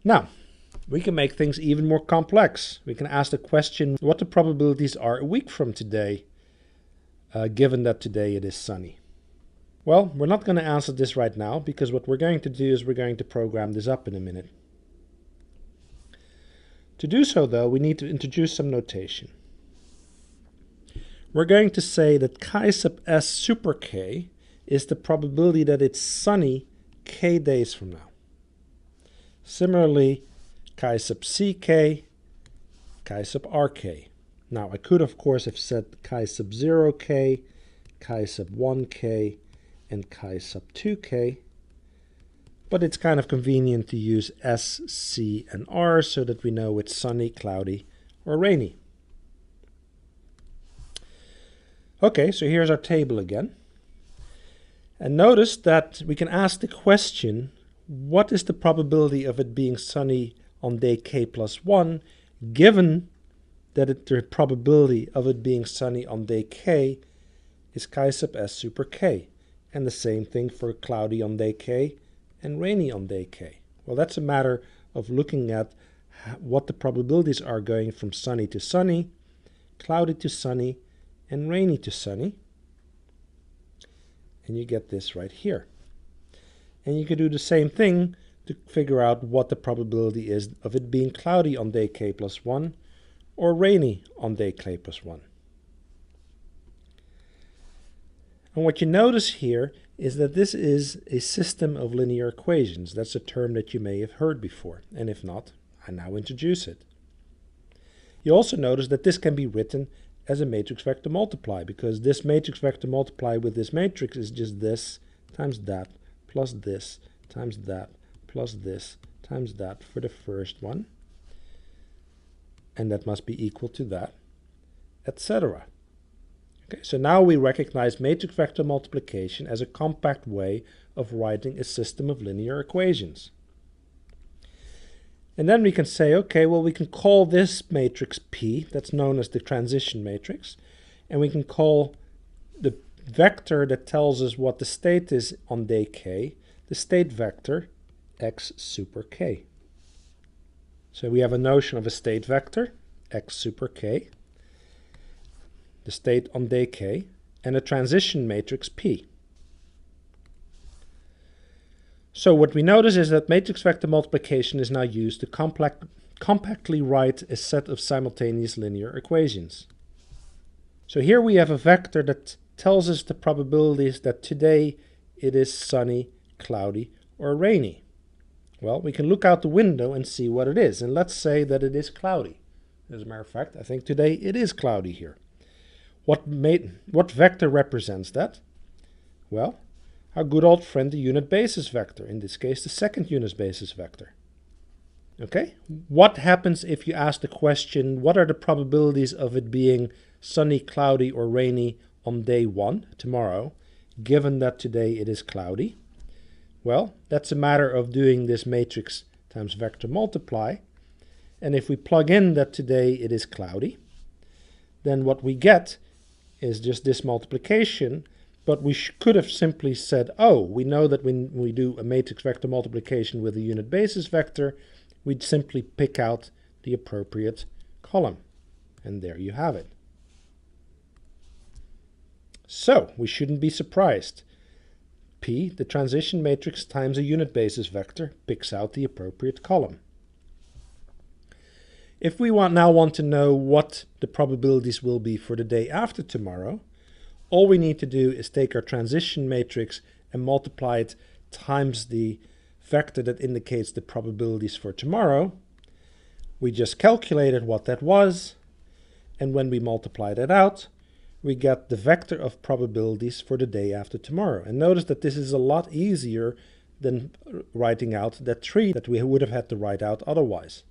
Now, we can make things even more complex. We can ask the question what the probabilities are a week from today, given that today it is sunny. Well, we're not going to answer this right now, because what we're going to do is we're going to program this up in a minute. To do so, though, we need to introduce some notation. We're going to say that chi sub s super k is the probability that it's sunny k days from now. Similarly, chi sub ck, chi sub rk. Now, I could, of course, have said chi sub 0k, chi sub 1k, and chi sub 2k, but it's kind of convenient to use S, C, and R so that we know it's sunny, cloudy, or rainy. Okay, so here's our table again. And notice that we can ask the question, what is the probability of it being sunny on day k plus 1, given that the probability of it being sunny on day k is chi sub s super k. And the same thing for cloudy on day k and rainy on day k. Well, that's a matter of looking at what the probabilities are going from sunny to sunny, cloudy to sunny, and rainy to sunny. And you get this right here. And you can do the same thing to figure out what the probability is of it being cloudy on day k plus 1 or rainy on day k plus 1. And what you notice here is that this is a system of linear equations. That's a term that you may have heard before, and if not, I now introduce it. You also notice that this can be written as a matrix vector multiply, because this matrix vector multiply with this matrix is just this times that plus this times that plus this times that for the first one, and that must be equal to that, etc. Okay, so now we recognize matrix vector multiplication as a compact way of writing a system of linear equations. And then we can say, okay, well, we can call this matrix P, that's known as the transition matrix, and we can call the vector that tells us what the state is on day k, the state vector x super k. So we have a notion of a state vector, x super k, the state on day k, and a transition matrix P. So what we notice is that matrix vector multiplication is now used to compactly write a set of simultaneous linear equations. So here we have a vector that tells us the probabilities that today it is sunny, cloudy, or rainy. Well, we can look out the window and see what it is, and let's say that it is cloudy. As a matter of fact, I think today it is cloudy here. What vector represents that? Well, our good old friend, the unit basis vector, in this case the second unit basis vector. Okay, what happens if you ask the question, what are the probabilities of it being sunny, cloudy, or rainy on day 1, tomorrow, given that today it is cloudy? Well, that's a matter of doing this matrix times vector multiply, and if we plug in that today it is cloudy, then what we get is just this multiplication, but we could have simply said, oh, we know that when we do a matrix vector multiplication with a unit basis vector, we'd simply pick out the appropriate column. And there you have it. So, we shouldn't be surprised. P, the transition matrix times a unit basis vector, picks out the appropriate column. If we now want to know what the probabilities will be for the day after tomorrow, all we need to do is take our transition matrix and multiply it times the vector that indicates the probabilities for tomorrow. We just calculated what that was, and when we multiply that out, we get the vector of probabilities for the day after tomorrow. And notice that this is a lot easier than writing out that tree that we would have had to write out otherwise.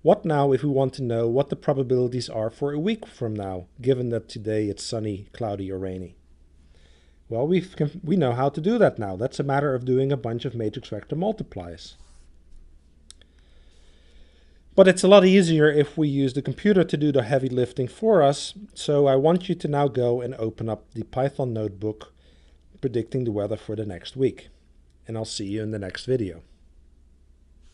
What now if we want to know what the probabilities are for a week from now, given that today it's sunny, cloudy, or rainy? Well, we know how to do that now. That's a matter of doing a bunch of matrix vector multiplies. But it's a lot easier if we use the computer to do the heavy lifting for us, so I want you to now go and open up the Python notebook predicting the weather for the next week. And I'll see you in the next video.